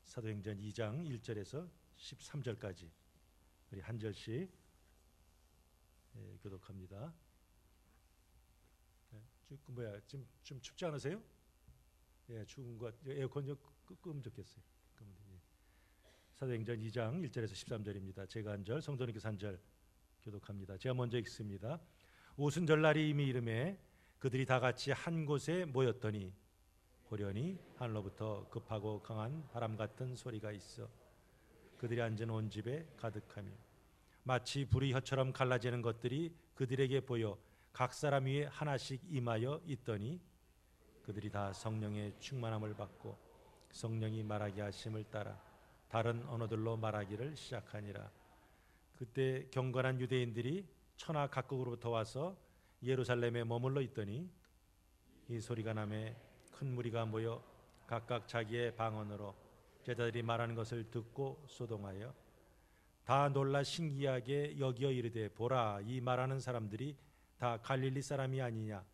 사도행전 2장 1절에서 13절까지 우리 한 절씩 교독합니다. 좀 춥지 않으세요? 예, 추운 것 에어컨 좀 끄면 좋겠어요. 사도행전 2장 1절에서 13절입니다. 제가 한 절, 성도님께서 한 절 교독합니다. 제가 먼저 읽습니다. 오순절날이 이미 이름에 그들이 다 같이 한 곳에 모였더니 호련히 하늘로부터 급하고 강한 바람 같은 소리가 있어 그들이 앉은 온 집에 가득하며 마치 불이 혀처럼 갈라지는 것들이 그들에게 보여 각 사람 위에 하나씩 임하여 있더니 그들이 다 성령의 충만함을 받고 성령이 말하게 하심을 따라 다른 언어들로 말하기를 시작하니라. 그때 경건한 유대인들이 천하 각국으로부터 와서 예루살렘에 머물러 있더니 이 소리가 나매 큰 무리가 모여 각각 자기의 방언으로 제자들이 말하는 것을 듣고 소동하여 다 놀라 신기하게 여기어 이르되 보라 이 말하는 사람들이 다 갈릴리 사람이 아니냐.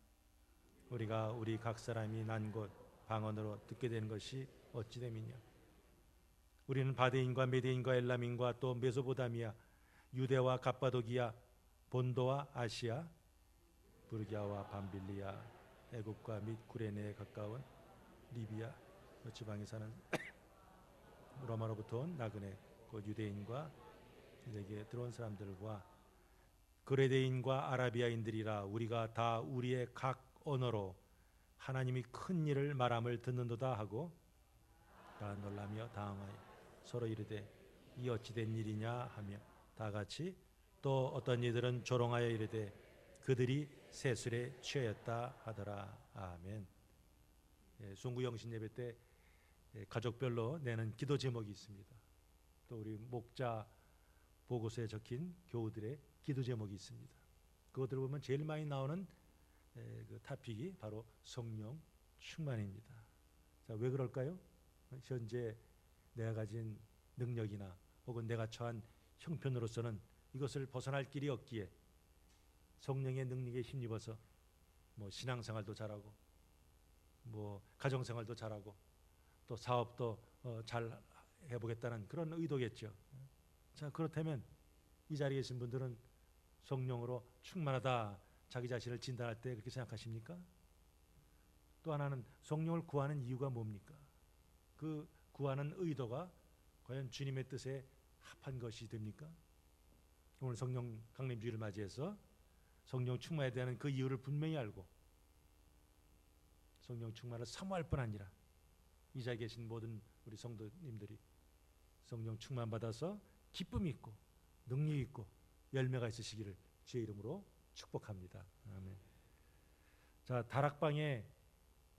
우리가 우리 각 사람이 난 곳 방언으로 듣게 되는 것이 어찌 됨이냐. 우리는 바데인과 메데인과 엘람인과 또 메소보다미아 유대와 갑바도기아 본도와 아시아 부르기아와 밤빌리아 애굽과 및 구레네에 가까운 리비아 지방에 사는 로마로부터 온 나그네 곧 유대인과 유대에게 들어온 사람들과 그레데인과 아라비아인들이라 우리가 다 우리의 각 언어로 하나님이 큰 일을 말함을 듣는도다 하고 다 놀라며 당황하여 서로 이르되 이 어찌 된 일이냐 하며 다 같이 또 어떤 이들은 조롱하여 이르되 그들이 세술에 취하였다 하더라. 아멘. 송구 영신 예배 때 가족별로 내는 기도 제목이 있습니다. 또 우리 목자 보고서에 적힌 교우들의 기도 제목이 있습니다. 그것들을 보면 제일 많이 나오는 그 타픽이 바로 성령 충만입니다. 자, 왜 그럴까요? 현재 내가 가진 능력이나 혹은 내가 처한 형편으로서는 이것을 벗어날 길이 없기에 성령의 능력에 힘입어서 뭐 신앙생활도 잘하고 뭐 가정생활도 잘하고 또 사업도 잘 해보겠다는 그런 의도겠죠. 자, 그렇다면 이 자리에 계신 분들은 성령으로 충만하다 자기 자신을 진단할 때 그렇게 생각하십니까? 또 하나는 성령을 구하는 이유가 뭡니까? 그 구하는 의도가 과연 주님의 뜻에 합한 것이 됩니까? 오늘 성령 강림주의를 맞이해서 성령 충만에 대한 그 이유를 분명히 알고 성령 충만을 사모할 뿐 아니라 이 자리에 계신 모든 우리 성도님들이 성령 충만 받아서 기쁨이 있고 능력이 있고 열매가 있으시기를 주의 이름으로 축복합니다. 아멘. 자, 다락방에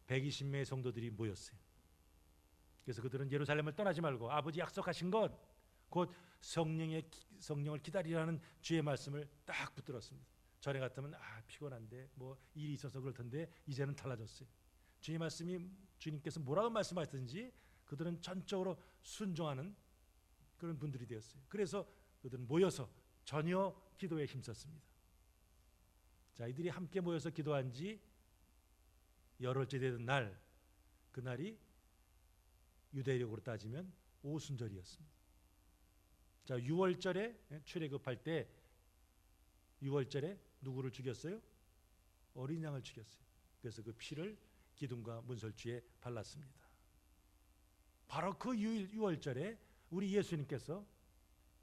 120명의 성도들이 모였어요. 그래서 그들은 예루살렘을 떠나지 말고 아버지 약속하신 것 곧 성령을 기다리라는 주의 말씀을 딱 붙들었습니다. 전에 같으면 피곤한데 뭐 일이 있어서 그럴 텐데 이제는 달라졌어요. 주의 말씀이 주님께서 뭐라고 말씀하시든지 그들은 전적으로 순종하는 그런 분들이 되었어요. 그래서 그들은 모여서 전혀 기도에 힘썼습니다. 자, 이들이 함께 모여서 기도한 지 열흘째 되던 날, 그날이 유대력으로 따지면 오순절이었습니다. 자, 6월절에 출애굽할 때 6월절에 누구를 죽였어요? 어린 양을 죽였어요. 그래서 그 피를 기둥과 문설주에 발랐습니다. 바로 그 6월절에 우리 예수님께서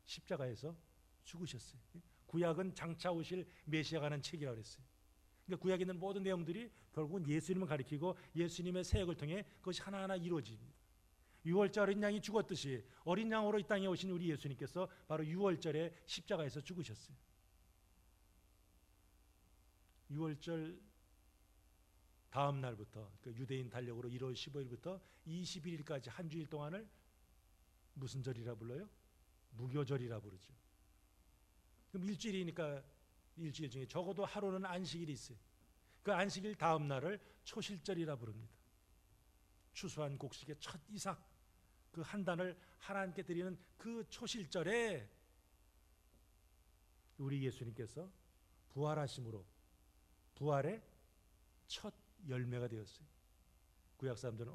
십자가에서 죽으셨어요. 구약은 장차 오실 메시아가 하는 책이라고 했어요. 그러니까 구약에 있는 모든 내용들이 결국은 예수님을 가리키고 예수님의 사역을 통해 그것이 하나하나 이루어집니다. 6월절 어린 양이 죽었듯이 어린 양으로 이 땅에 오신 우리 예수님께서 바로 6월절에 십자가에서 죽으셨어요. 6월절 다음 날부터 그 유대인 달력으로 1월 15일부터 21일까지 한 주일 동안을 무슨 절이라 불러요? 무교절이라 부르죠. 그럼 일주일이니까 일주일 중에 적어도 하루는 안식일이 있어요. 그 안식일 다음 날을 초실절이라 부릅니다. 추수한 곡식의 첫 이삭 그 한 단을 하나님께 드리는 그 초실절에 우리 예수님께서 부활하심으로 부활의 첫 열매가 되었어요. 구약 사람들은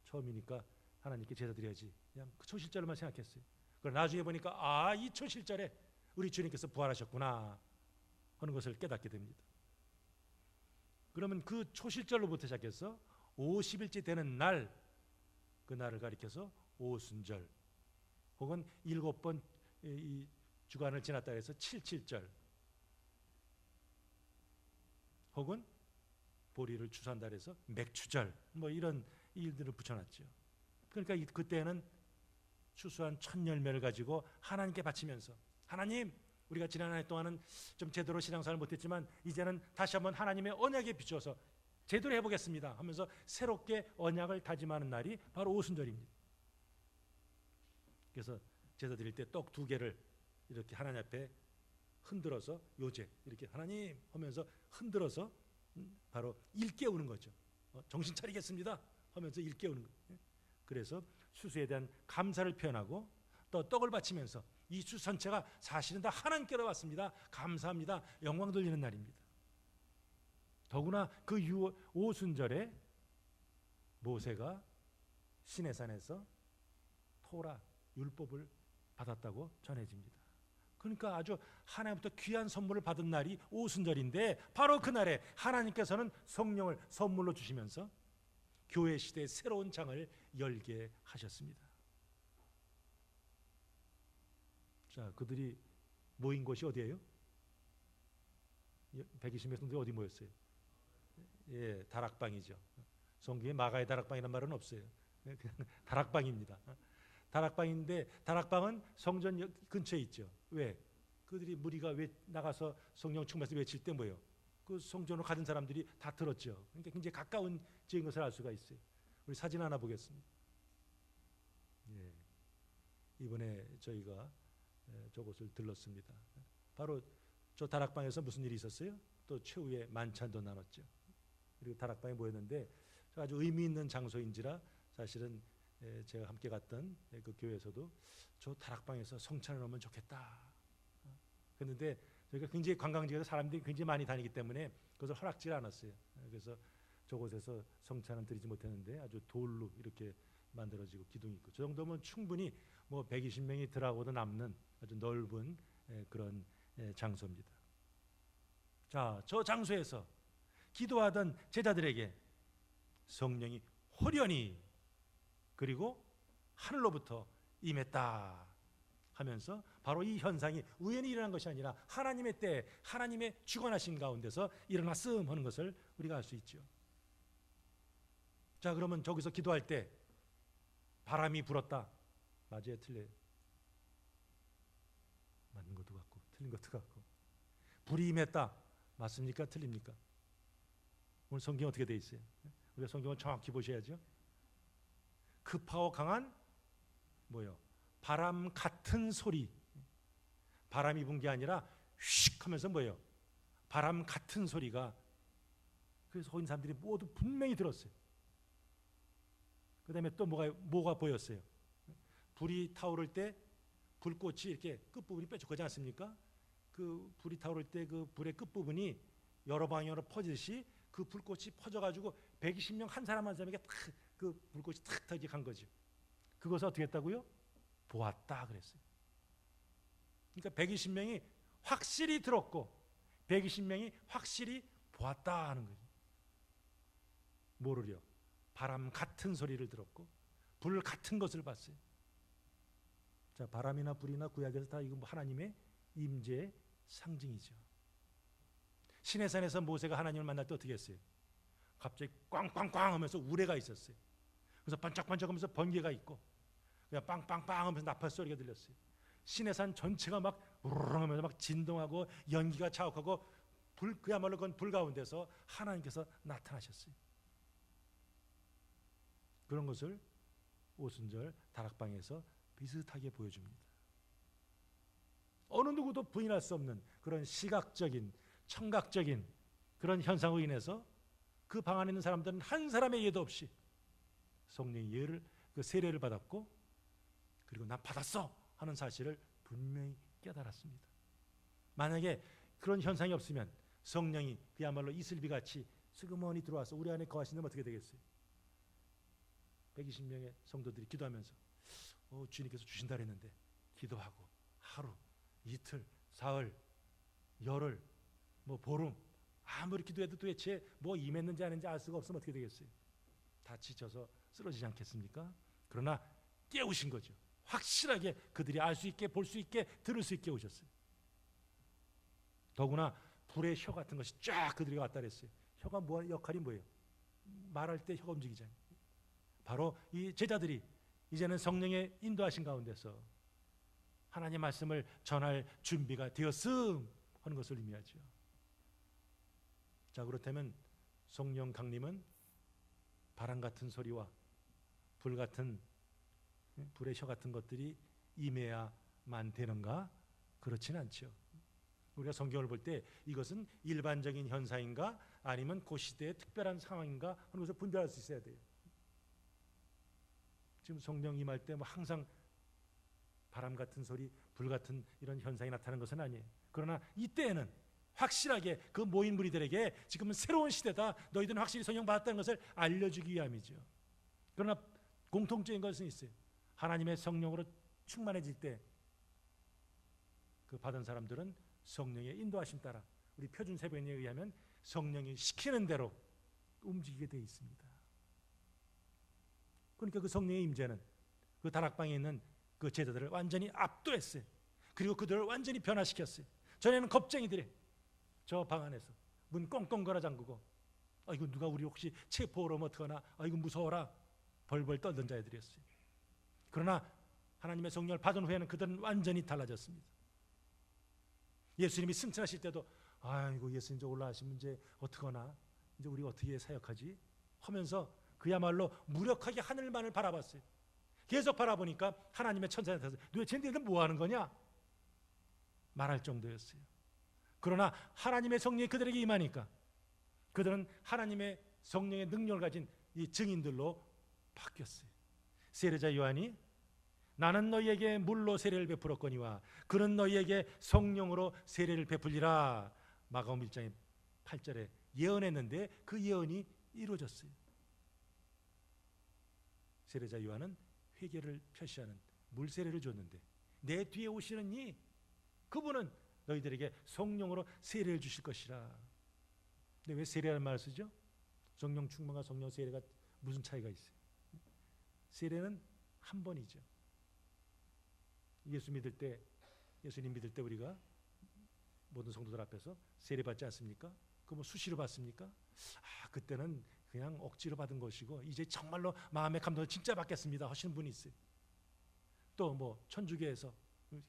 처음이니까 하나님께 제사 드려야지. 그냥 그 초실절만 생각했어요. 그러나 나중에 보니까 이 초실절에 우리 주님께서 부활하셨구나 하는 것을 깨닫게 됩니다. 그러면 그 초실절로부터 시작해서 50일째 되는 날, 그 날을 가리켜서 오순절, 혹은 7번 이 주간을 지났다 해서 77절, 혹은 보리를 추수한다 해서 맥추절, 뭐 이런 일들을 붙여놨죠. 그러니까 그때는 추수한 첫 열매를 가지고 하나님께 바치면서, 하나님, 우리가 지난 한 해 동안은 좀 제대로 신앙생활을 못했지만 이제는 다시 한번 하나님의 언약에 비추어서 제대로 해보겠습니다 하면서 새롭게 언약을 다짐하는 날이 바로 오순절입니다. 그래서 제사 드릴 때 떡 2개를 이렇게 하나님 앞에 흔들어서 요제 이렇게 하나님 하면서 흔들어서 바로 일깨우는 거죠. 정신 차리겠습니다 하면서 일깨우는 거예요. 그래서 추수에 대한 감사를 표현하고 또 떡을 바치면서 이 추수 전체가 사실은 다 하나님께로 왔습니다, 감사합니다, 영광 돌리는 날입니다. 더구나 그 오순절에 모세가 시내산에서 토라 율법을 받았다고 전해집니다. 그러니까 아주 하나님부터 귀한 선물을 받은 날이 오순절인데, 바로 그날에 하나님께서는 성령을 선물로 주시면서 교회 시대의 새로운 장을 열게 하셨습니다. 자, 그들이 모인 곳이 어디예요? 120명 정도 어디 모였어요? 예, 다락방이죠. 성경에 마가의 다락방이라는 말은 없어요. 그냥 다락방입니다. 다락방인데, 다락방은 성전 근처에 있죠. 왜? 그들이 무리가 나가서 성령 충만해서 외칠 때 뭐예요? 그 성전으로 가던 사람들이 다 들었죠. 그러니까 굉장히 가까운 지인 것을 알 수가 있어요. 우리 사진 하나 보겠습니다. 예, 이번에 저희가 저곳을 들렀습니다. 바로 저 다락방에서 무슨 일이 있었어요? 또 최후의 만찬도 나눴죠. 그리고 다락방에 모였는데 아주 의미 있는 장소인지라 사실은 제가 함께 갔던 그 교회에서도 저 다락방에서 성찬을 하면 좋겠다. 그런데 저희가 굉장히 관광지에서 사람들이 굉장히 많이 다니기 때문에 그것을 허락지 않았어요. 그래서 저곳에서 성찬은 드리지 못했는데 아주 돌로 이렇게 만들어지고 기둥이 있고, 저 정도면 충분히 뭐 120명이 들어가고도 남는 아주 넓은 그런 장소입니다. 자, 저 장소에서 기도하던 제자들에게 성령이 호련히 그리고 하늘로부터 임했다 하면서 바로 이 현상이 우연히 일어난 것이 아니라 하나님의 때, 하나님의 주관하신 가운데서 일어났음 하는 것을 우리가 알 수 있죠. 자, 그러면 저기서 기도할 때 바람이 불었다, 맞아요, 틀려요? 맞는 것도 같고 틀린 것도 같고. 불이 임했다, 맞습니까, 틀립니까? 오늘 성경 어떻게 돼 있어요? 우리가 성경을 정확히 보셔야죠. 급하고 강한 뭐요? 바람 같은 소리. 바람이 분 게 아니라 휙 하면서 뭐예요? 바람 같은 소리가, 그래서 거기 사람들이 모두 분명히 들었어요. 그 다음에 또 뭐가 보였어요? 불이 타오를 때 불꽃이 이렇게 끝부분이 뾰족하지 않습니까? 그 불이 타오를 때 그 불의 끝부분이 여러 방향으로 퍼지듯이 그 불꽃이 퍼져가지고 120명 한 사람 한 사람에게 탁 그 불꽃이 탁 터지게 간 거죠. 그것을 어떻게 했다고요? 보았다 그랬어요. 그러니까 120명이 확실히 들었고 120명이 확실히 보았다 하는 거죠. 뭐를요? 바람 같은 소리를 들었고 불 같은 것을 봤어요. 자, 바람이나 불이나 구약에서 다 이거 하나님의 임재의 상징이죠. 시내산에서 모세가 하나님을 만날 때 어떻게 했어요? 갑자기 꽝꽝꽝 하면서 우레가 있었어요. 그래서 반짝반짝하면서 번개가 있고 그냥 빵빵빵 하면서 나팔 소리가 들렸어요. 시내산 전체가 막 우르르 하면서 막 진동하고 연기가 자욱하고 그야말로 그건 불 가운데서 하나님께서 나타나셨어요. 그런 것을 오순절 다락방에서 비슷하게 보여줍니다. 어느 누구도 부인할 수 없는 그런 시각적인 청각적인 그런 현상으로 인해서 그 방 안에 있는 사람들은 한 사람의 예도 없이 성령의 예를, 그 세례를 받았고 그리고 나 받았어 하는 사실을 분명히 깨달았습니다. 만약에 그런 현상이 없으면 성령이 그야말로 이슬비같이 스그머니 들어와서 우리 안에 거하시면 어떻게 되겠어요? 120명의 성도들이 기도하면서 주님께서 주신다 그랬는데 기도하고 하루, 이틀, 사흘, 열흘, 뭐 보름 아무리 기도해도 도대체 뭐 임했는지 안 했는지 알 수가 없으면 어떻게 되겠어요? 다 지쳐서 쓰러지지 않겠습니까? 그러나 깨우신 거죠. 확실하게 그들이 알 수 있게, 볼 수 있게, 들을 수 있게 오셨어요. 더구나 불의 혀 같은 것이 쫙 그들에게 왔다 그랬어요. 혀가 뭐 역할이 뭐예요? 말할 때 혀가 움직이잖아요. 바로 이 제자들이 이제는 성령의 인도하신 가운데서 하나님의 말씀을 전할 준비가 되었음 하는 것을 의미하죠. 자, 그렇다면 성령 강림은 바람 같은 소리와 불 같은 불의 혀 같은 것들이 임해야만 되는가? 그렇지는 않죠. 우리가 성경을 볼 때 이것은 일반적인 현상인가 아니면 그 시대의 특별한 상황인가 하는 것을 분별할 수 있어야 돼요. 지금 성령 임할 때 뭐 항상 바람 같은 소리, 불 같은 이런 현상이 나타나는 것은 아니에요. 그러나 이때에는 확실하게 그 모인 무리들에게 지금은 새로운 시대다, 너희들은 확실히 성령 받았다는 것을 알려주기 위함이죠. 그러나 공통적인 것은 있어요. 하나님의 성령으로 충만해질 때 그 받은 사람들은 성령의 인도하심 따라 우리 표준 세번에 의하면 성령이 시키는 대로 움직이게 되어 있습니다. 그러니까 그 성령의 임재는 그 다락방에 있는 그 제자들을 완전히 압도했어요. 그리고 그들을 완전히 변화시켰어요. 전에는 겁쟁이들이 저 방 안에서 문 꽁꽁 걸어 잠그고 이거 누가 우리 혹시 체포하러 오면 어떡하나, 이거 무서워라 벌벌 떨던 자들이었어요. 그러나 하나님의 성령을 받은 후에는 그들은 완전히 달라졌습니다. 예수님이 승천하실 때도 아이고 예수님 이제 올라가시면 이제 어떡하나, 이제 우리 어떻게 사역하지 하면서 그야말로 무력하게 하늘만을 바라봤어요. 계속 바라보니까 하나님의 천사가 나타나서 도대체 너희들 뭐 하는 거냐 말할 정도였어요. 그러나 하나님의 성령이 그들에게 임하니까 그들은 하나님의 성령의 능력을 가진 이 증인들로 바뀌었어요. 세례자 요한이 나는 너희에게 물로 세례를 베풀었거니와 그는 너희에게 성령으로 세례를 베풀리라 마가복음 1장 8절에 예언했는데 그 예언이 이루어졌어요. 세례자 요한은 회개를 표시하는 물 세례를 줬는데 내 뒤에 오시는 이 그분은 너희들에게 성령으로 세례를 주실 것이라. 근데 왜 세례라는 말을 쓰죠? 성령 충만과 성령 세례가 무슨 차이가 있어요? 세례는 한 번이죠. 예수님 믿을 때 우리가 모든 성도들 앞에서 세례 받지 않습니까? 그 뭐 수시로 받습니까? 그때는 그냥 억지로 받은 것이고 이제 정말로 마음의 감동을 진짜 받겠습니다 하시는 분이 있어요. 또 뭐 천주교에서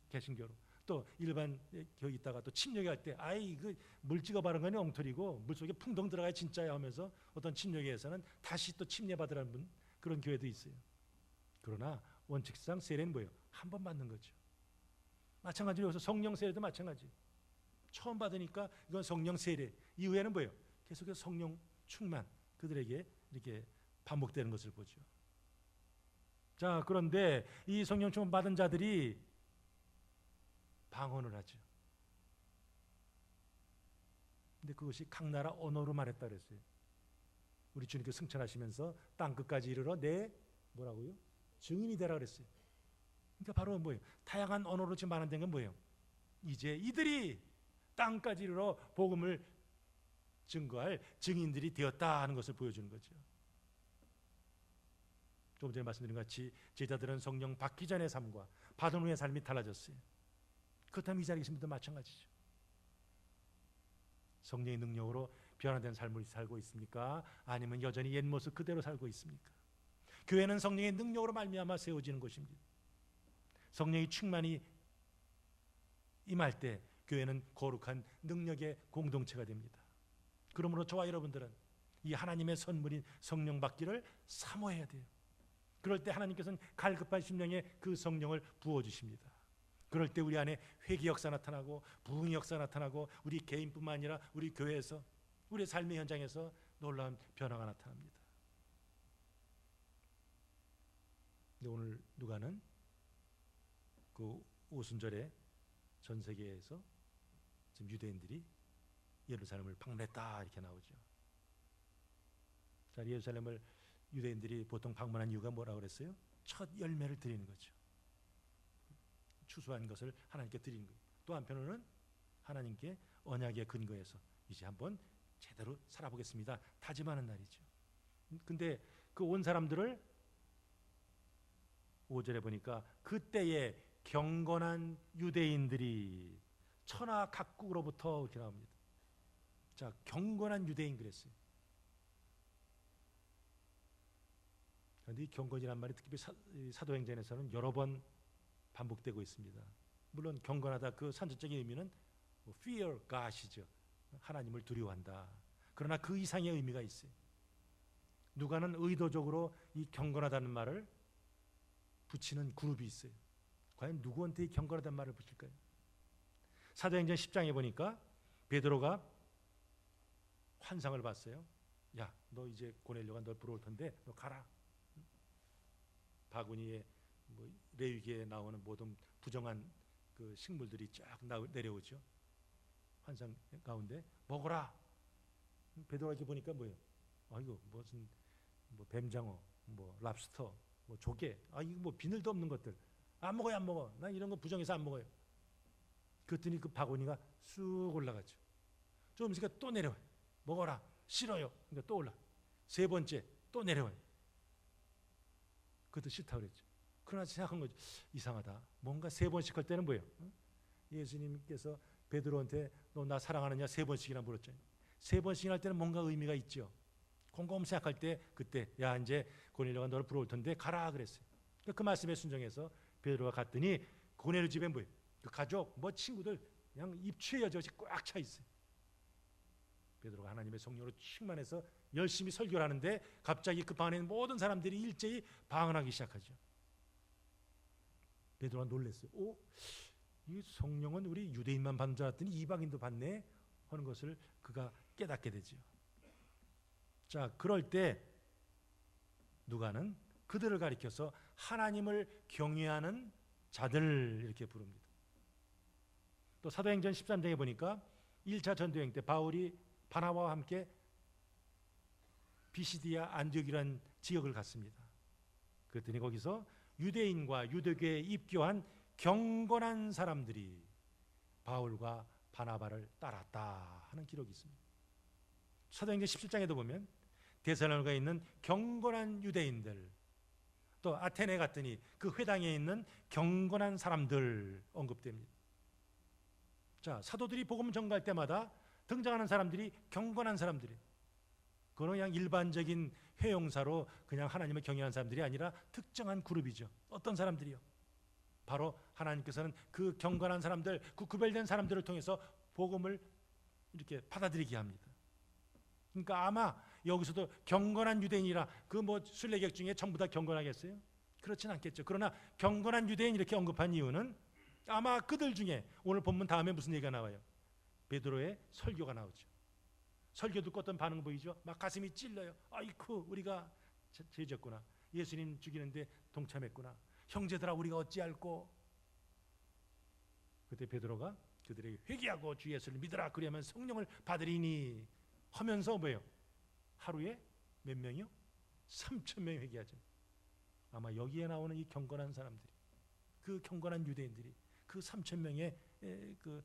개신교로 또 일반 교회 있다가 또 침례할 때 그 물 찍어 바른 건 엉터리고 물속에 풍덩 들어가야 진짜야 하면서 어떤 침례교에서는 다시 또 침례 받으라는 분, 그런 교회도 있어요. 그러나 원칙상 세례는 뭐예요? 한 번 받는 거죠. 마찬가지로 여기서 성령 세례도 마찬가지. 처음 받으니까 이건 성령 세례. 이후에는 뭐예요? 계속해서 성령 충만 그들에게 이렇게 반복되는 것을 보죠. 자, 그런데 이 성령 충만 받은 자들이 방언을 하죠. 근데 그것이 각 나라 언어로 말했다 그랬어요. 우리 주님께서 승천하시면서 땅 끝까지 이르러 내 뭐라고요? 증인이 되라 그랬어요. 그러니까 바로 뭐예요? 다양한 언어로 지금 말한다는 건 뭐예요? 이제 이들이 땅까지 이르러 복음을 증거할 증인들이 되었다 하는 것을 보여주는 거죠. 조금 전에 말씀드린 것 같이 제자들은 성령 받기 전의 삶과 받은 후의 삶이 달라졌어요. 그렇다면 이 자리에 계신 분도 마찬가지죠. 성령의 능력으로 변화된 삶을 살고 있습니까? 아니면 여전히 옛 모습 그대로 살고 있습니까? 교회는 성령의 능력으로 말미암아 세워지는 곳입니다. 성령의 충만이 임할 때 교회는 거룩한 능력의 공동체가 됩니다. 그러므로 저와 여러분들은 이 하나님의 선물인 성령 받기를 사모해야 돼요. 그럴 때 하나님께서는 갈급한 심령에 그 성령을 부어주십니다. 그럴 때 우리 안에 회개 역사 나타나고 부흥 역사 나타나고 우리 개인뿐만 아니라 우리 교회에서 우리의 삶의 현장에서 놀라운 변화가 나타납니다. 근데 오늘 누가는 그 오순절에 전 세계에서 지금 유대인들이 예루살렘을 방문했다 이렇게 나오죠. 자, 예루살렘을 유대인들이 보통 방문한 이유가 뭐라고 그랬어요? 첫 열매를 드리는 거죠. 추수한 것을 하나님께 드리는 거예요. 또 한편으로는 하나님께 언약의 근거에서 이제 한번 제대로 살아보겠습니다. 다짐하는 날이죠. 근데 그 온 사람들을 5절에 보니까 그때에 경건한 유대인들이 천하 각국으로부터 이렇게 나옵니다. 자, 경건한 유대인 그랬어요. 그런데 이 경건이란 말이 특히 사도행전에서는 여러 번 반복되고 있습니다. 물론 경건하다 그 산전적인 의미는 fear God이죠. 하나님을 두려워한다. 그러나 그 이상의 의미가 있어요. 누가는 의도적으로 이 경건하다는 말을 붙이는 그룹이 있어요. 과연 누구한테 이 경건하다는 말을 붙일까요? 사도행전 10장에 보니까 베드로가 환상을 봤어요. 야, 너 이제 고넬료가 널 부러울 텐데 너 가라. 바구니에 레위기에 나오는 모든 부정한 그 식물들이 쫙 내려오죠. 환상 가운데 먹어라. 베드로가 이렇게 보니까 뭐예요? 이거 무슨 뱀장어, 랍스터, 조개, 이거 비늘도 없는 것들 안 먹어요, 안 먹어. 나 이런 거 부정해서 안 먹어요. 그랬더니 그 바구니가 쑥 올라가죠. 좀 있으니까 또 내려와요. 먹어라. 싫어요. 그러니까 또 올라. 세 번째 또 내려와요. 그것도 싫다고 그랬죠. 그러나 생각한 거죠. 이상하다. 뭔가 세 번씩 할 때는 뭐예요? 예수님께서 베드로한테 너 나 사랑하느냐 세 번씩이나 물었잖아요. 세 번씩이나 할 때는 뭔가 의미가 있죠. 곰곰 생각할 때 그때 야 이제 고넬료가 너를 부러울 텐데 가라 그랬어요. 그 말씀에 순종해서 베드로가 갔더니 고넬료 집에 뭐예요? 그 가족 친구들 그냥 입추의 여럿이 꽉 차 있어요. 베드로가 하나님의 성령으로 충만해서 열심히 설교를 하는데 갑자기 그 방 안에 있는 모든 사람들이 일제히 방언하기 시작하죠. 베드로가 놀랐어요. 이 성령은 우리 유대인만 받는 줄 알았더니 이방인도 받네 하는 것을 그가 깨닫게 되죠. 자, 그럴 때 누가는 그들을 가리켜서 하나님을 경외하는 자들 이렇게 부릅니다. 또 사도행전 13장에 보니까 1차 전도여행 때 바울이 바나바와 함께 비시디아 안디옥이라는 지역을 갔습니다. 그랬더니 거기서 유대인과 유대교에 입교한 경건한 사람들이 바울과 바나바를 따랐다 하는 기록이 있습니다. 사도행전 17장에도 보면 데살로니가에 있는 경건한 유대인들, 또 아테네 갔더니 그 회당에 있는 경건한 사람들 언급됩니다. 자, 사도들이 복음 전가할 때마다 등장하는 사람들이 경건한 사람들이에요. 그건 그냥 일반적인 회용사로 그냥 하나님을 경외하는 사람들이 아니라 특정한 그룹이죠. 어떤 사람들이요? 바로 하나님께서는 그 경건한 사람들, 그 구별된 사람들을 통해서 복음을 이렇게 받아들이게 합니다. 그러니까 아마 여기서도 경건한 유대인이라 그 순례객 중에 전부 다 경건하겠어요? 그렇진 않겠죠. 그러나 경건한 유대인 이렇게 언급한 이유는 아마 그들 중에 오늘 본문 다음에 무슨 얘기가 나와요? 베드로의 설교가 나오죠. 설교 듣고 어떤 반응 보이죠? 막 가슴이 찔러요. 아이쿠 우리가 죄졌구나. 예수님 죽이는데 동참했구나. 형제들아 우리가 어찌할꼬. 그때 베드로가 그들에게 회개하고 주 예수를 믿으라 그러면 성령을 받으리니 하면서 뭐예요? 하루에 몇 명이요? 3,000명이 회개하죠. 아마 여기에 나오는 이 경건한 사람들이, 그 경건한 유대인들이 그 3,000명의 그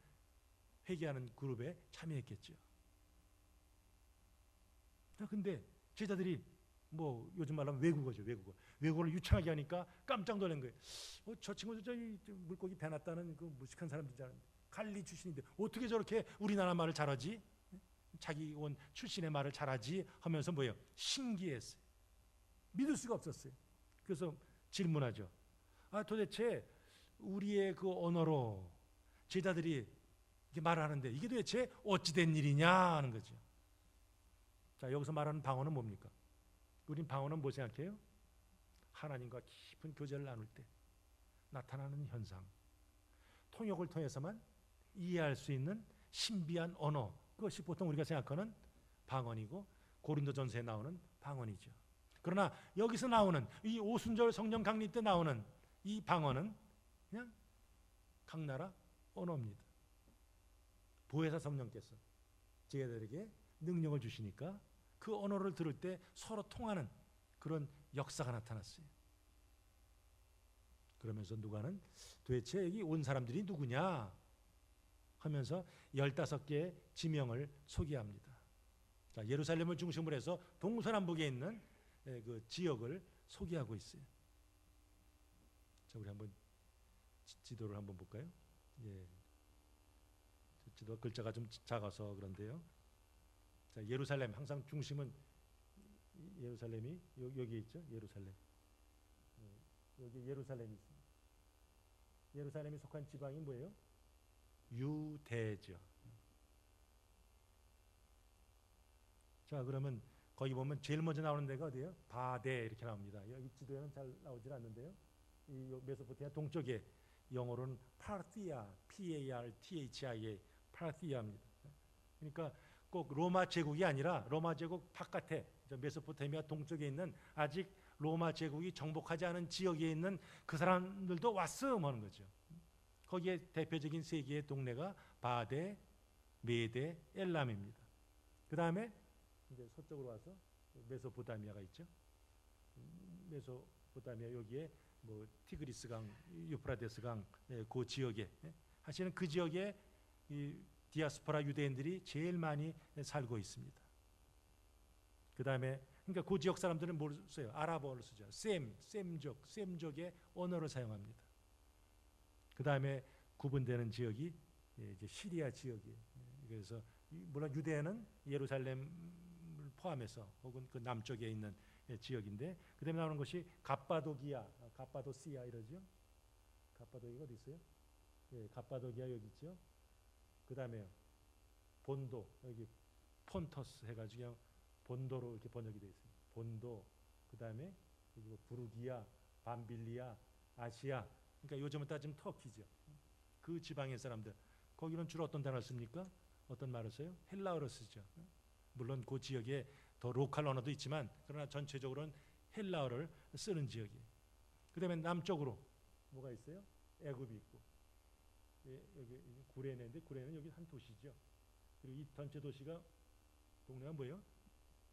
회개하는 그룹에 참여했겠죠. 근데 제자들이 요즘 말로 하면 외국어죠. 외국어를 유창하게 하니까 깜짝 놀란 거예요. 저 친구들 저기 물고기 배 놨다는 그 무식한 사람들이지 않은데 갈리 출신인데 어떻게 저렇게 우리나라 말을 잘하지? 자기 온 출신의 말을 잘하지? 하면서 뭐예요? 신기했어요. 믿을 수가 없었어요. 그래서 질문하죠. 도대체 우리의 그 언어로 제자들이 이렇게 말을 하는데 이게 도대체 어찌된 일이냐 하는 거죠. 자, 여기서 말하는 방언은 뭡니까? 우린 방언은 뭐 생각해요? 하나님과 깊은 교제를 나눌 때 나타나는 현상, 통역을 통해서만 이해할 수 있는 신비한 언어, 그것이 보통 우리가 생각하는 방언이고 고린도전서에 나오는 방언이죠. 그러나 여기서 나오는 이 오순절 성령 강림 때 나오는 이 방언은 그냥 각 나라 언어입니다. 보혜사 성령께서 제자들에게 능력을 주시니까 그 언어를 들을 때 서로 통하는 그런 역사가 나타났어요. 그러면서 누가는 도대체 여기 온 사람들이 누구냐 하면서 15개의 지명을 소개합니다. 자, 예루살렘을 중심으로 해서 동서남북에 있는 그 지역을 소개하고 있어요. 자, 우리 한번 지도를 한번 볼까요? 예. 지도 글자가 좀 작아서 그런데요. 자, 예루살렘 항상 중심은 예루살렘이 여기 있죠. 예루살렘. 여기 예루살렘이 있습니다. 예루살렘이 속한 지방이 뭐예요? 유대죠. 자, 그러면 거기 보면 제일 먼저 나오는 데가 어디예요? 바데 이렇게 나옵니다. 여기 지도에는 잘 나오질 않는데요. 이 메소포타미아 동쪽에 영어로는 파르티아, P-A-R-T-H-I-A, 파르티아입니다. 그러니까 꼭 로마 제국이 아니라 로마 제국 바깥에 메소포타미아 동쪽에 있는 아직 로마 제국이 정복하지 않은 지역에 있는 그 사람들도 왔음 하는 거죠. 거기에 대표적인 세 개의 동네가 바데, 메데, 엘람입니다. 그 다음에 이제 서쪽으로 와서 메소포타미아가 있죠. 메소포타미아 여기에 뭐 티그리스강, 유프라데스강 그 지역에 사실은 그 지역에 이 디아스포라 유대인들이 제일 많이 살고 있습니다. 그 다음에 그러니까 그 지역 사람들은 뭘 써요? 아랍어를 쓰죠. 셈족의 언어를 사용합니다. 그 다음에 구분되는 지역이 이제 시리아 지역이에요. 그래서 물론 유대는 예루살렘을 포함해서 혹은 그 남쪽에 있는 지역인데 그 다음에 나오는 것이 갑바도기아, 갑바도시아 이러죠. 갑바도기가 어디 있어요? 예, 갑바도기아 여기 있죠. 그 다음에 본도 여기 폰터스 해가지고 그냥 본도로 이렇게 번역이 되어 있어요. 본도 그 다음에 그리고 부르기아, 밤빌리아, 아시아. 그러니까 요즘은 따지면 터키죠. 그 지방의 사람들 거기는 주로 어떤 단어를 씁니까? 어떤 말을 써요? 헬라어를 쓰죠. 물론 그 지역에 더 로컬 언어도 있지만 그러나 전체적으로는 헬라어를 쓰는 지역이에요. 그 다음에 남쪽으로 뭐가 있어요? 애굽이 있고 여기 구레네인데 구레네는 여기 한 도시죠. 그리고 이 전체 도시가 동네가 뭐예요?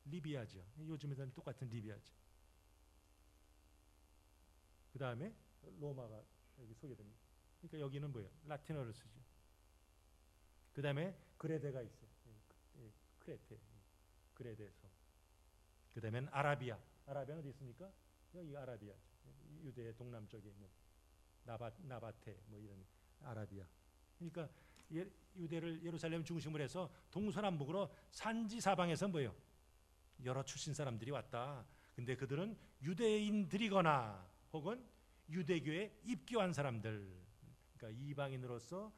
리비아죠. 요즘에는 똑같은 리비아죠. 그 다음에 로마가 여기 소개됩니다. 그러니까 여기는 뭐예요? 라틴어를 쓰죠. 그 다음에 그레데가 있어요. 크레테, 그레데서. 그 다음엔 아라비아는 어디 있습니까? 여기 아라비아죠. 유대의 동남쪽에 있는 나바테 뭐 이런 아라비아. 그러니까 유대를 예루살렘 중심으로 해서 동서남북으로 산지 사방에서 뭐예요? 여러 출신 사람들이 왔다. 근데 그들은 유대인들이거나 혹은 유대교에 입교한 사람들. 그러니까 이방인으로서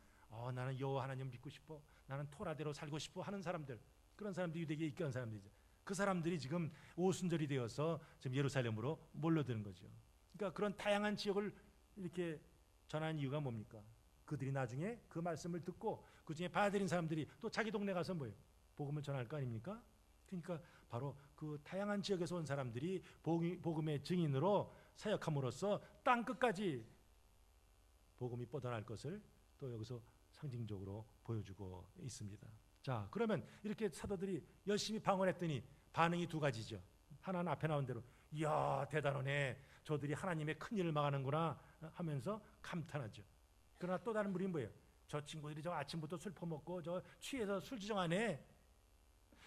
나는 여호와 하나님 믿고 싶어. 나는 토라대로 살고 싶어 하는 사람들. 그런 사람들이 유대교에 입교한 사람들이죠. 그 사람들이 지금 오순절이 되어서 지금 예루살렘으로 몰려드는 거죠. 그러니까 그런 다양한 지역을 이렇게 전한 이유가 뭡니까? 그들이 나중에 그 말씀을 듣고 그 중에 받아들인 사람들이 또 자기 동네 가서 뭐예요? 복음을 전할 거 아닙니까? 그러니까 바로 그 다양한 지역에서 온 사람들이 복음의 증인으로 사역함으로써 땅 끝까지 복음이 뻗어날 것을 또 여기서 상징적으로 보여주고 있습니다. 자, 그러면 이렇게 사도들이 열심히 방언했더니 반응이 두 가지죠. 하나는 앞에 나온 대로 이야 대단하네. 저들이 하나님의 큰 일을 막하는구나 하면서 감탄하죠. 그러나 또 다른 무리는 뭐예요? 저 친구들이 저 아침부터 술 퍼먹고 저 취해서 술 지정하네.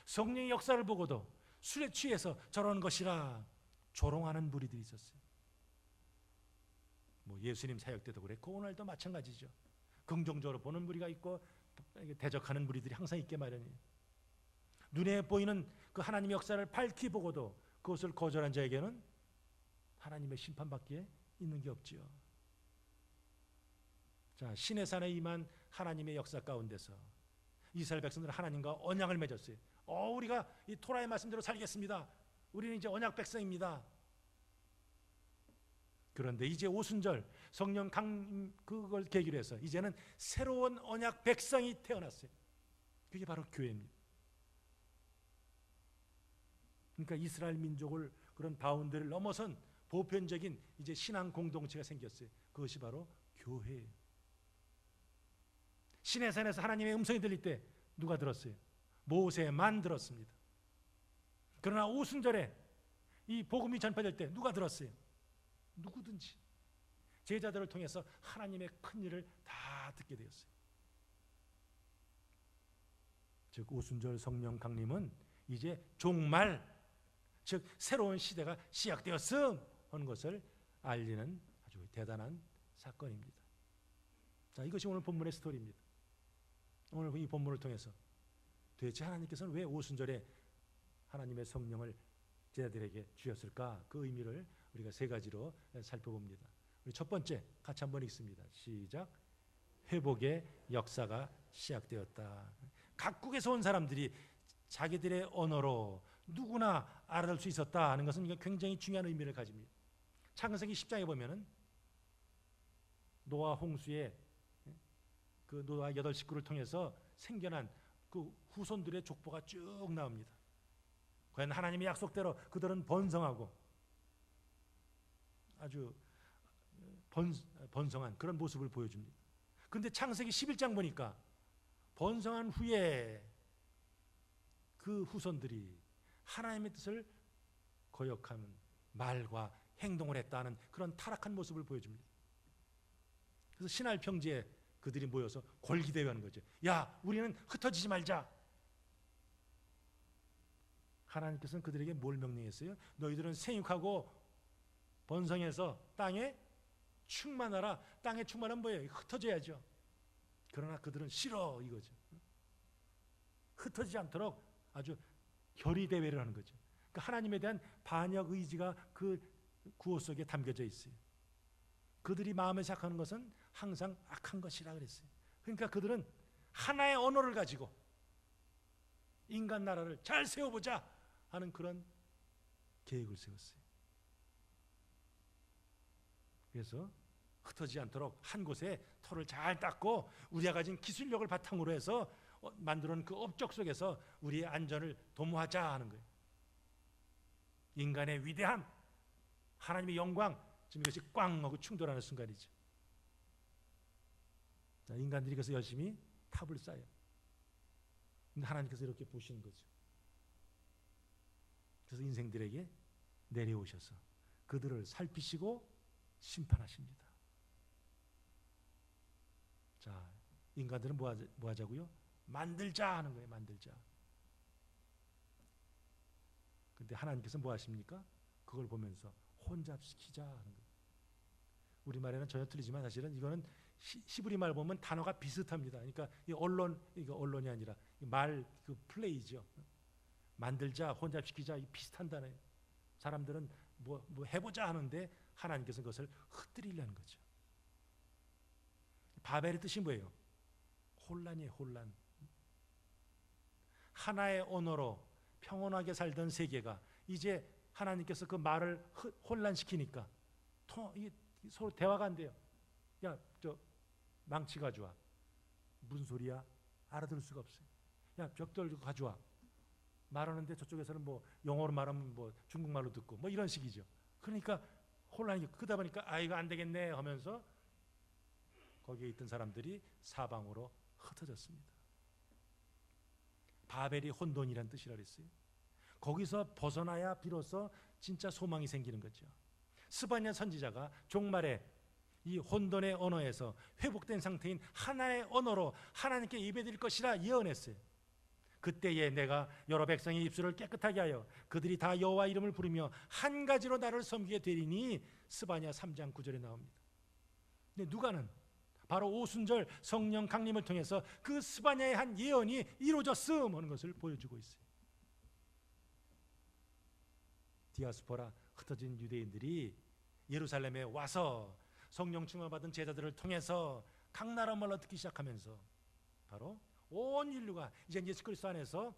성령의 역사를 보고도 술에 취해서 저러는 것이라 조롱하는 무리들이 있었어요. 뭐 예수님 사역 때도 그랬고 오늘도 마찬가지죠. 긍정적으로 보는 무리가 있고 대적하는 무리들이 항상 있게 마련이에요. 눈에 보이는 그 하나님의 역사를 밝히 보고도 그것을 거절한 자에게는 하나님의 심판밖에 있는 게 없지요. 자, 신의 산에 임한 하나님의 역사 가운데서 이스라엘 백성들은 하나님과 언약을 맺었어요. 우리가 이 토라의 말씀대로 살겠습니다. 우리는 이제 언약 백성입니다. 그런데 이제 오순절 성령 그걸 계기로 해서 이제는 새로운 언약 백성이 태어났어요. 그게 바로 교회입니다. 그러니까 이스라엘 민족을 그런 바운드를 넘어선 보편적인 이제 신앙 공동체가 생겼어요. 그것이 바로 교회예요. 신의 산에서 하나님의 음성이 들릴 때 누가 들었어요? 모세만 들었습니다. 그러나 오순절에 이 복음이 전파될 때 누가 들었어요? 누구든지 제자들을 통해서 하나님의 큰 일을 다 듣게 되었어요. 즉 오순절 성령 강림은 이제 종말, 즉 새로운 시대가 시작되었음 하는 것을 알리는 아주 대단한 사건입니다. 자, 이것이 오늘 본문의 스토리입니다. 오늘 이 본문을 통해서 도대체 하나님께서는 왜 오순절에 하나님의 성령을 제자들에게 주셨을까? 그 의미를 우리가 세 가지로 살펴봅니다. 우리 첫 번째 같이 한번 읽습니다. 시작. 회복의 역사가 시작되었다. 각국에서 온 사람들이 자기들의 언어로 누구나 알아들 수 있었다 하는 것은 굉장히 중요한 의미를 가집니다. 창세기 10장에 보면은 노아 홍수에 그 노아 8식구를 통해서 생겨난 그 후손들의 족보가 쭉 나옵니다. 과연 하나님의 약속대로 그들은 번성하고 아주 번성한 그런 모습을 보여줍니다. 그런데 창세기 11장 보니까 번성한 후에 그 후손들이 하나님의 뜻을 거역하는 말과 행동을 했다는 그런 타락한 모습을 보여줍니다. 그래서 신할 평지에 그들이 모여서 골기대회하는 거죠. 야, 우리는 흩어지지 말자. 하나님께서는 그들에게 뭘 명령했어요? 너희들은 생육하고 번성해서 땅에 충만하라. 땅에 충만하면 뭐예요? 흩어져야죠. 그러나 그들은 싫어 이거죠. 흩어지지 않도록 아주 결의대회를 하는 거죠. 그러니까 하나님에 대한 반역 의지가 그 구호 속에 담겨져 있어요. 그들이 마음에 생각하는 것은 항상 악한 것이라 그랬어요. 그러니까 그들은 하나의 언어를 가지고 인간 나라를 잘 세워보자 하는 그런 계획을 세웠어요. 그래서 흩어지지 않도록 한 곳에 터를 잘 닦고 우리가 가진 기술력을 바탕으로 해서 만들어놓은 그 업적 속에서 우리의 안전을 도모하자 하는 거예요. 인간의 위대함, 하나님의 영광, 지금 이것이 꽝 하고 충돌하는 순간이죠. 자, 인간들이 그래서 열심히 탑을 쌓아요. 근데 하나님께서 이렇게 보시는 거죠. 그래서 인생들에게 내려오셔서 그들을 살피시고 심판하십니다. 자, 인간들은 뭐 하자고요? 만들자 하는 거예요. 만들자. 근데 하나님께서 뭐 하십니까? 그걸 보면서 혼잡시키자 하는 거예요. 우리말에는 전혀 틀리지만 사실은 이거는 히브리 말 보면 단어가 비슷합니다. 그러니까 이 언론이 아니라 말 그 플레이죠. 만들자, 혼잡시키자 이 비슷한 단어예요. 사람들은 뭐 해보자 하는데 하나님께서 그것을 흩뜨리려는 거죠. 바벨의 뜻이 뭐예요? 혼란이에요. 혼란. 하나의 언어로 평온하게 살던 세계가 이제 하나님께서 그 말을 혼란시키니까 서로 대화가 안 돼요. 야, 저 망치 가져와. 무슨 소리야? 알아들을 수가 없어요. 야, 벽돌 가져와. 말하는데 저쪽에서는 뭐 영어로 말하면 뭐 중국말로 듣고 뭐 이런 식이죠. 그러니까 혼란이 그러다 보니까 이거 안 되겠네 하면서 거기에 있던 사람들이 사방으로 흩어졌습니다. 바벨이 혼돈이란 뜻이라 그랬어요. 거기서 벗어나야 비로소 진짜 소망이 생기는 거죠. 스바냐 선지자가 종말에 이 혼돈의 언어에서 회복된 상태인 하나의 언어로 하나님께 예배드릴 것이라 예언했어요. 그때에 내가 여러 백성의 입술을 깨끗하게 하여 그들이 다 여호와 이름을 부르며 한 가지로 나를 섬기게 되리니 스바냐 3장 9절에 나옵니다. 근데 누가는 바로 오순절 성령 강림을 통해서 그 스바냐의 한 예언이 이루어졌음 하는 것을 보여주고 있어요. 디아스포라 흩어진 유대인들이 예루살렘에 와서 성령 충만 받은 제자들을 통해서 각 나라 말로 듣기 시작하면서 바로 온 인류가 이제 예수 그리스도 안에서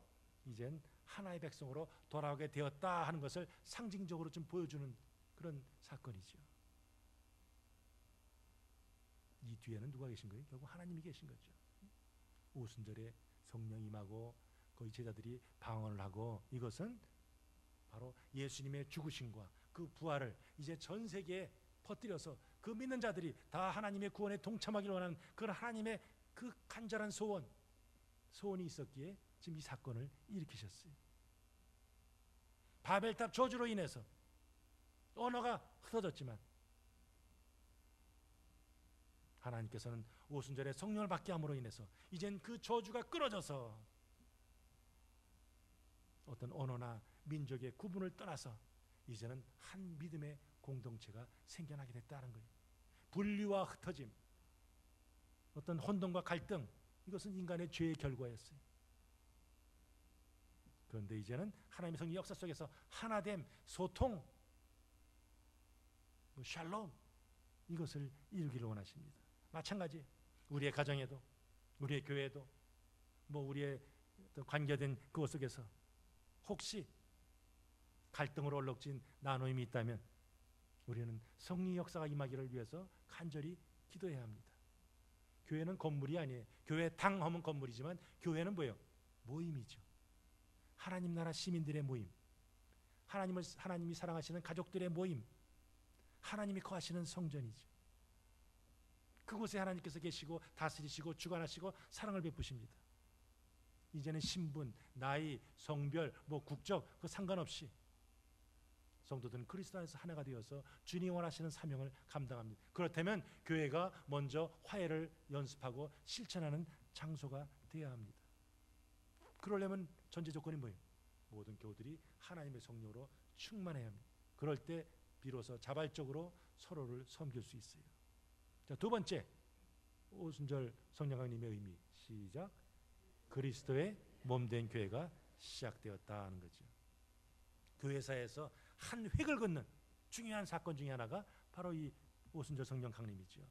이젠 하나의 백성으로 돌아오게 되었다 하는 것을 상징적으로 좀 보여주는 그런 사건이죠. 이 뒤에는 누가 계신 거예요? 결국 하나님이 계신 거죠. 오순절에 성령 임하고 거기 제자들이 방언을 하고 이것은 바로 예수님의 죽으심과 그 부활을 이제 전 세계에 퍼뜨려서 그 믿는 자들이 다 하나님의 구원에 동참하기를 원하는 그런 하나님의 그 간절한 소원이 있었기에 지금 이 사건을 일으키셨어요. 바벨탑 저주로 인해서 언어가 흩어졌지만 하나님께서는 오순절에 성령을 받게 함으로 인해서 이젠 그 저주가 끊어져서 어떤 언어나 민족의 구분을 떠나서 이제는 한 믿음의 공동체가 생겨나게 됐다는 거예요. 분리와 흩어짐, 어떤 혼돈과 갈등, 이것은 인간의 죄의 결과였어요. 그런데 이제는 하나님의 성령 역사 속에서 하나됨, 소통, 샬롬, 이것을 이루기를 원하십니다. 마찬가지 우리의 가정에도, 우리의 교회에도, 우리의 관계된 그것 속에서 혹시 갈등으로 얼룩진 나누임이 있다면 우리는 성령의 역사가 임하기를 위해서 간절히 기도해야 합니다. 교회는 건물이 아니에요. 교회 당하면 건물이지만 교회는 뭐예요? 모임이죠. 하나님 나라 시민들의 모임, 하나님이 사랑하시는 가족들의 모임, 하나님이 거하시는 성전이죠. 그곳에 하나님께서 계시고 다스리시고 주관하시고 사랑을 베푸십니다. 이제는 신분, 나이, 성별, 국적 그 상관없이 성도들은 그리스도 안에서 하나가 되어서 주님이 원하시는 사명을 감당합니다. 그렇다면 교회가 먼저 화해를 연습하고 실천하는 장소가 되어야 합니다. 그러려면 전제 조건이 뭐예요? 모든 교우들이 하나님의 성령으로 충만해야 합니다. 그럴 때 비로소 자발적으로 서로를 섬길 수 있어요. 자, 두 번째, 오순절 성령 강림의 의미. 시작. 그리스도의 몸된 교회가 시작되었다 하는 거죠. 교회사에서 한 획을 긋는 중요한 사건 중에 하나가 바로 이 오순절 성령 강림이죠.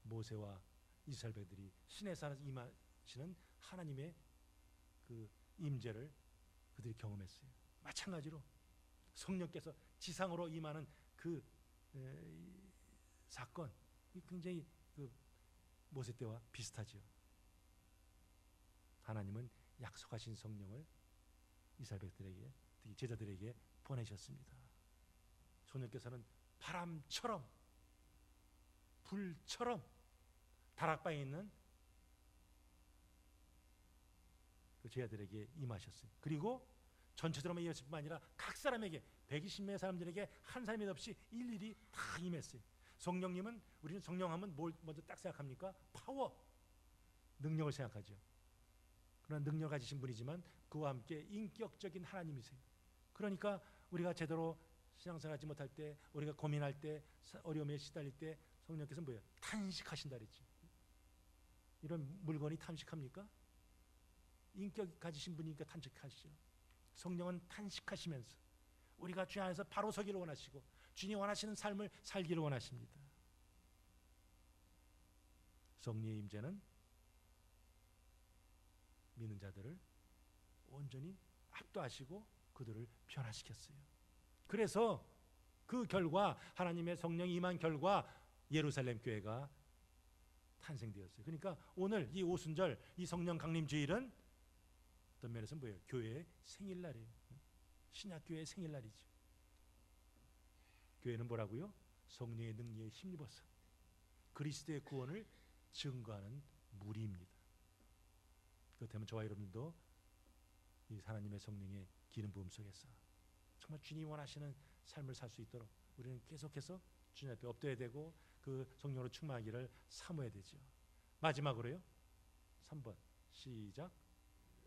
모세와 이스라엘 백들이 시내 산에서 임하시는 하나님의 그 임재를 그들이 경험했어요. 마찬가지로 성령께서 지상으로 임하는 그 사건, 굉장히 그 모세 때와 비슷하죠. 하나님은 약속하신 성령을 이스라엘 백들에게, 특히 제자들에게 보내셨습니다. 성령께서는 바람처럼, 불처럼 다락방에 있는 그 제자들에게 임하셨어요. 그리고 전체적으로만 임하실 뿐만 아니라 각 사람에게, 120명의 사람들에게 한 사람이 없이 일일이 다 임했어요. 성령님은, 우리는 성령하면 뭘 먼저 딱 생각합니까? 파워, 능력을 생각하죠. 그런 능력을 가지신 분이지만 그와 함께 인격적인 하나님이세요. 그러니까 우리가 제대로 신앙생활하지 못할 때, 우리가 고민할 때, 어려움에 시달릴 때 성령께서 뭐예요? 탄식하신다 그랬지. 이런 물건이 탄식합니까? 인격 가지신 분이니까 탄식하시죠. 성령은 탄식하시면서 우리가 주 안에서 바로 서기를 원하시고 주님 원하시는 삶을 살기를 원하십니다. 성령의 임재는 믿는 자들을 온전히 압도하시고 그들을 변화시켰어요. 그래서 그 결과, 하나님의 성령이 임한 결과 예루살렘 교회가 탄생되었어요. 그러니까 오늘 이 오순절, 이 성령 강림 주일은 어떤 면에서 뭐예요? 교회의 생일날이에요. 신약교회의 생일날이죠. 교회는 뭐라고요? 성령의 능력에 힘입어서 그리스도의 구원을 증거하는 무리입니다. 그렇다면 저와 여러분도 이 하나님의 성령의 기름 부음 속에서 정말 주님 원하시는 삶을 살 수 있도록 우리는 계속해서 주님 앞에 엎드려야 되고 그 성령으로 충만하기를 사모해야 되죠. 마지막으로요, 3번 시작.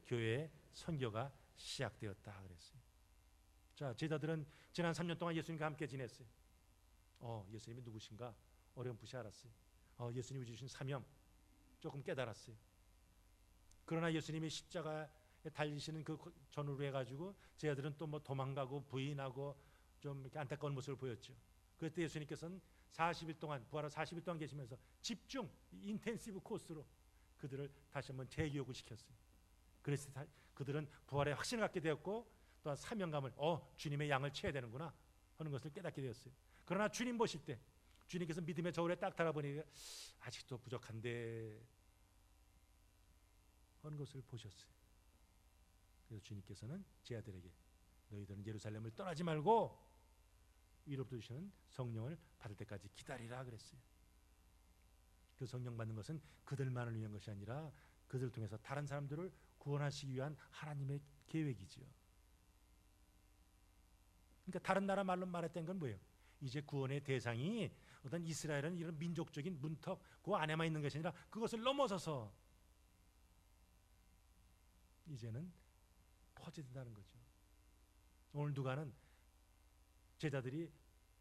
교회의 선교가 시작되었다 그랬어요. 자, 제자들은 지난 3년 동안 예수님과 함께 지냈어요. 예수님이 누구신가 어렴풋이 알았어요. 예수님이 주신 사명 조금 깨달았어요. 그러나 예수님이 십자가에 달리시는 그 전후로 해가지고 제자들은 또 도망가고 부인하고 좀 이렇게 안타까운 모습을 보였죠. 그때 예수님께서는 40일 동안, 부활후 40일 동안 계시면서 집중, 인텐시브 코스로 그들을 다시 한번 재교육을 시켰어요. 그래서 그들은 부활에 확신을 갖게 되었고 또한 사명감을, 주님의 양을 채워야 되는구나 하는 것을 깨닫게 되었어요. 그러나 주님 보실 때 주님께서 믿음의 저울에 딱 달아보니 아직도 부족한데 하는 것을 보셨어요. 그래서 주님께서는 제자들에게 너희들은 예루살렘을 떠나지 말고 위로부터 주시는 성령을 받을 때까지 기다리라 그랬어요. 그 성령 받는 것은 그들만을 위한 것이 아니라 그들을 통해서 다른 사람들을 구원하시기 위한 하나님의 계획이지요. 그러니까 다른 나라 말로 말했던 건 뭐예요? 이제 구원의 대상이 어떤 이스라엘은 이런 민족적인 문턱 그 안에만 있는 것이 아니라 그것을 넘어서서 이제는 퍼져든다는 거죠. 오늘 누가는 제자들이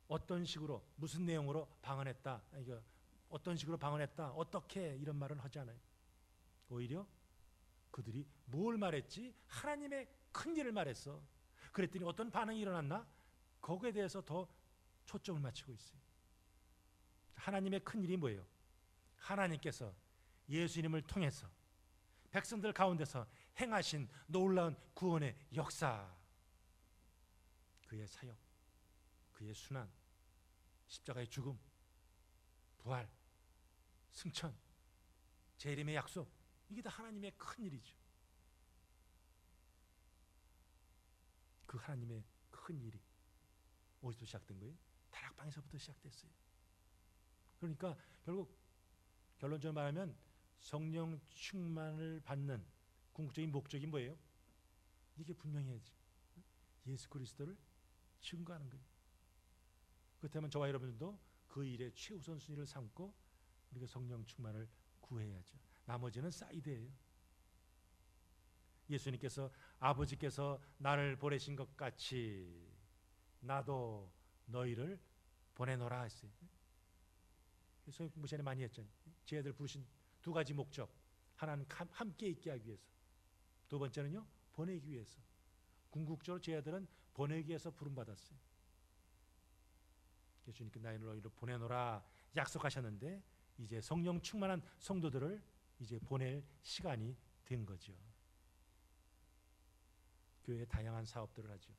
어떤 식으로 무슨 내용으로 방언했다, 이거 어떤 식으로 방언했다, 어떻게 이런 말은 하지 않아요. 오히려 그들이 뭘 말했지? 하나님의 큰 일을 말했어. 그랬더니 어떤 반응이 일어났나? 거기에 대해서 더 초점을 맞추고 있어요. 하나님의 큰 일이 뭐예요? 하나님께서 예수님을 통해서 백성들 가운데서 행하신 놀라운 구원의 역사, 그의 사역, 그의 순환, 십자가의 죽음, 부활, 승천, 재림의 약속, 이게 다 하나님의 큰 일이죠. 그 하나님의 큰 일이 어디서 시작된 거예요? 다락방에서부터 시작됐어요. 그러니까 결국 결론적으로 말하면 성령 충만을 받는 궁극적인 목적이 뭐예요? 이게 분명해야지. 예수 그리스도를 증거하는 거예요. 그렇다면 저와 여러분들도 그 일의 최우선 순위를 삼고 우리가 성령 충만을 구해야죠. 나머지는 사이드예요. 예수님께서 아버지께서 나를 보내신 것 같이 나도 너희를 보내노라 했어요. 성경 공부 전에 많이 했잖아요. 제자들 부르신 두 가지 목적, 하나는 함께 있게 하기 위해서, 두 번째는요 보내기 위해서. 궁극적으로 제자들은 보내기 위해서 부름받았어요. 예수님께 너희를 보내노라 약속하셨는데 이제 성령 충만한 성도들을 이제 보낼 시간이 된 거죠. 교회에 다양한 사업들을 하죠.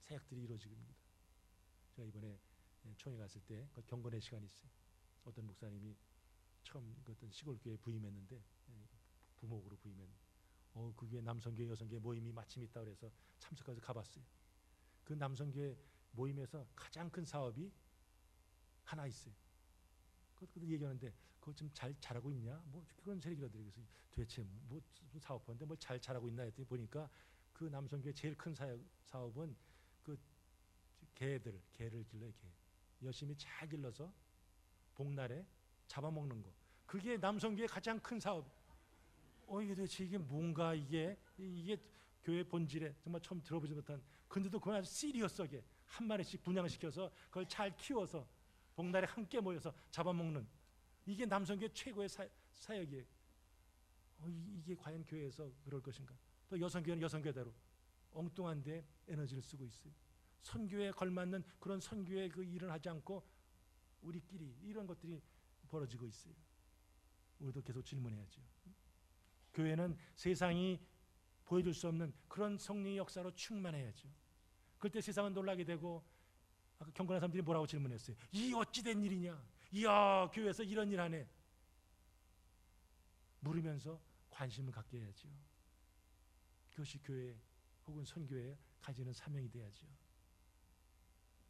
사역들이 이루어집니다. 제가 이번에 총회 갔을 때 경건의 시간이 있어요. 어떤 목사님이 처음 어떤 시골 교회에 부임했는데 부목으로 부임했는데 그 교회 남성교회 여성교회 모임이 마침 있다 그래서 참석해서 가봤어요. 그 남성교회 모임에서 가장 큰 사업이 하나 있어요. 그것도 얘기하는데 그거 좀 잘 잘하고 있냐? 뭐 그런 소리거든요. 그래서 도대체 뭐 사업하는데 뭘 잘 잘하고 있나 했더니 보니까 그 남성교회 제일 큰 사업은 그 개를 길러요. 개 열심히 잘 길러서 복날에 잡아먹는 거. 그게 남성교회 가장 큰 사업. 이게 도대체 이게 뭔가 이게 교회 본질에 정말 처음 들어보지 못한. 근데도 그건 아주 시리어스하게 한 마리씩 분양시켜서 그걸 잘 키워서 복날에 함께 모여서 잡아먹는, 이게 남성교회 최고의 사역이에요. 이게 과연 교회에서 그럴 것인가? 또 여성교회는 여성교회대로 엉뚱한데 에너지를 쓰고 있어요. 선교에 걸맞는 그런 선교의 그 일을 하지 않고 우리끼리 이런 것들이 벌어지고 있어요. 우리도 계속 질문해야죠. 교회는 세상이 보여줄 수 없는 그런 성령의 역사로 충만해야죠. 그때 세상은 놀라게 되고, 아까 경건한 사람들이 뭐라고 질문했어요? 이 어찌된 일이냐? 이야, 교회에서 이런 일 하네. 물으면서 관심을 갖게 해야죠. 그것이 교회 혹은 선교회에 가지는 사명이 돼야죠.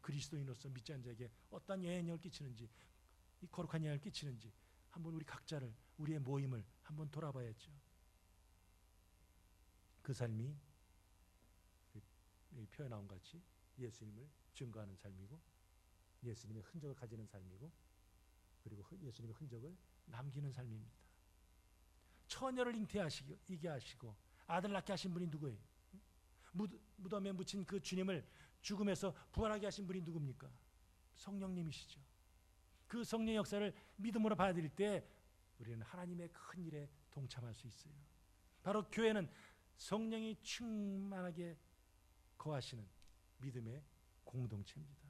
그리스도인으로서 믿지 않는 자에게 어떤 영향을 끼치는지, 이 거룩한 영향을 끼치는지 한번 우리 각자를, 우리의 모임을 한번 돌아봐야죠. 그 삶이 여기 표현 나온 같이 예수님을 증거하는 삶이고, 예수님의 흔적을 가지는 삶이고, 그리고 예수님의 흔적을 남기는 삶입니다. 처녀를 잉태하시게 하시고 아들 낳게 하신 분이 누구예요? 무덤에 묻힌 그 주님을 죽음에서 부활하게 하신 분이 누굽니까? 성령님이시죠. 그 성령의 역사를 믿음으로 받아들일 때 우리는 하나님의 큰 일에 동참할 수 있어요. 바로 교회는 성령이 충만하게 거하시는 믿음의 공동체입니다.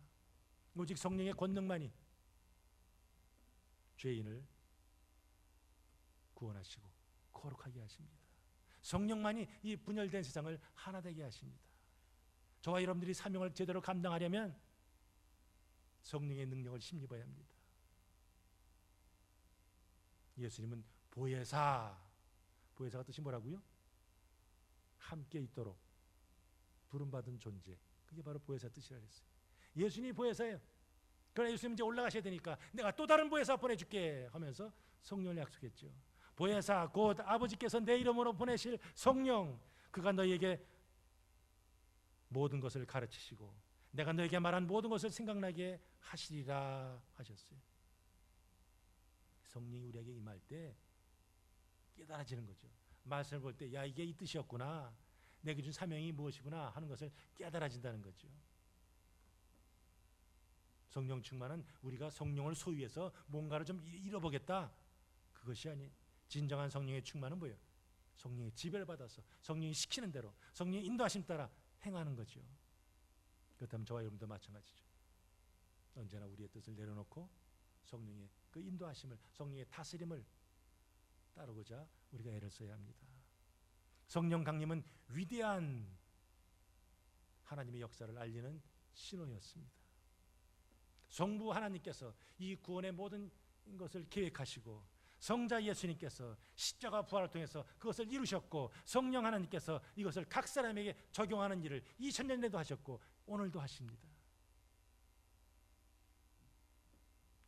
오직 성령의 권능만이 죄인을 구원하시고 거룩하게 하십니다. 성령만이 이 분열된 세상을 하나 되게 하십니다. 저와 여러분들이 사명을 제대로 감당하려면 성령의 능력을 힘입어야 합니다. 예수님은 보혜사가 뜻이 뭐라고요? 함께 있도록 부름받은 존재, 그게 바로 보혜사 뜻이라 그랬어요. 예수님이 보혜사예요. 그러나 예수님 이제 올라가셔야 되니까 내가 또 다른 보혜사 보내줄게 하면서 성령을 약속했죠. 보혜사 곧 아버지께서 내 이름으로 보내실 성령, 그가 너희에게 모든 것을 가르치시고 내가 너에게 말한 모든 것을 생각나게 하시리라 하셨어요. 성령이 우리에게 임할 때 깨달아지는 거죠. 말씀을 볼 때 야 이게 이 뜻이었구나, 내게 준 사명이 무엇이구나 하는 것을 깨달아진다는 거죠. 성령 충만은 우리가 성령을 소유해서 뭔가를 좀 이뤄보겠다, 그것이 아니, 진정한 성령의 충만은 뭐예요? 성령의 지배를 받아서 성령이 시키는 대로 성령의 인도하심 따라 행하는 거죠. 그렇다면 저와 여러분도 마찬가지죠. 언제나 우리의 뜻을 내려놓고 성령의 그 인도하심을, 성령의 다스림을 따르고자 우리가 애를 써야 합니다. 성령 강림은 위대한 하나님의 역사를 알리는 신호였습니다. 성부 하나님께서 이 구원의 모든 것을 계획하시고 성자 예수님께서 십자가 부활을 통해서 그것을 이루셨고 성령 하나님께서 이것을 각 사람에게 적용하는 일을 2000년 전에도 하셨고 오늘도 하십니다.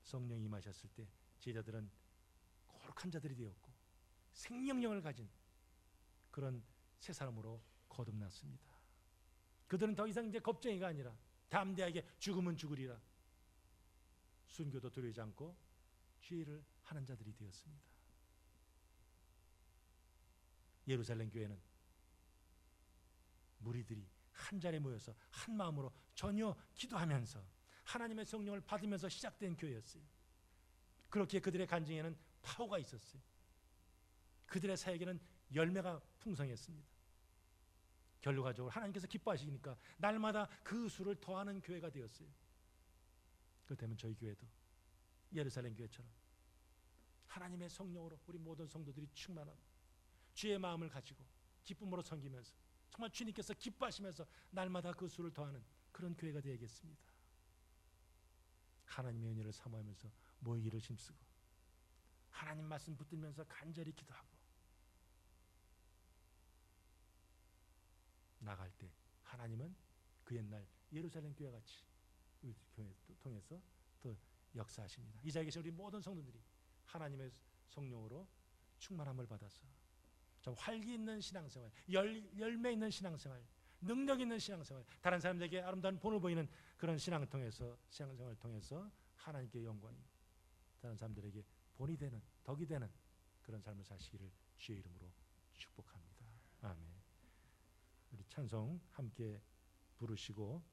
성령이 임하셨을 때 제자들은 거룩한 자들이 되었고 생명력을 가진 그런 새 사람으로 거듭났습니다. 그들은 더 이상 이제 겁쟁이가 아니라 담대하게 죽으면 죽으리라, 순교도 두려워하지 않고 죄를 하는 자들이 되었습니다. 예루살렘 교회는 무리들이 한 자리에 모여서 한 마음으로 전혀 기도하면서 하나님의 성령을 받으면서 시작된 교회였어요. 그렇게 그들의 간증에는 파워가 있었어요. 그들의 사역에는 열매가 풍성했습니다. 결과적으로 하나님께서 기뻐하시니까 날마다 그 수를 더하는 교회가 되었어요. 그렇다면 저희 교회도 예루살렘 교회처럼 하나님의 성령으로 우리 모든 성도들이 충만하고 주의 마음을 가지고 기쁨으로 섬기면서 정말 주님께서 기뻐하시면서 날마다 그 수를 더하는 그런 교회가 되야겠습니다. 하나님의 은혜를 사모하면서 모이기를 힘쓰고 하나님 말씀 붙들면서 간절히 기도하고 나갈 때 하나님은 그 옛날 예루살렘 교회 같이 우리 교회 통해서 또 역사하십니다. 이 자리에 계신 우리 모든 성도들이 하나님의 성령으로 충만함을 받아서 좀 활기 있는 신앙생활, 열매 있는 신앙생활, 능력 있는 신앙생활, 다른 사람들에게 아름다운 본을 보이는 그런 신앙을 통해서, 신앙생활을 통해서 하나님께 영광이고 다른 사람들에게 본이 되는, 덕이 되는 그런 삶을 사시기를 주의 이름으로 축복합니다. 아멘. 우리 찬송 함께 부르시고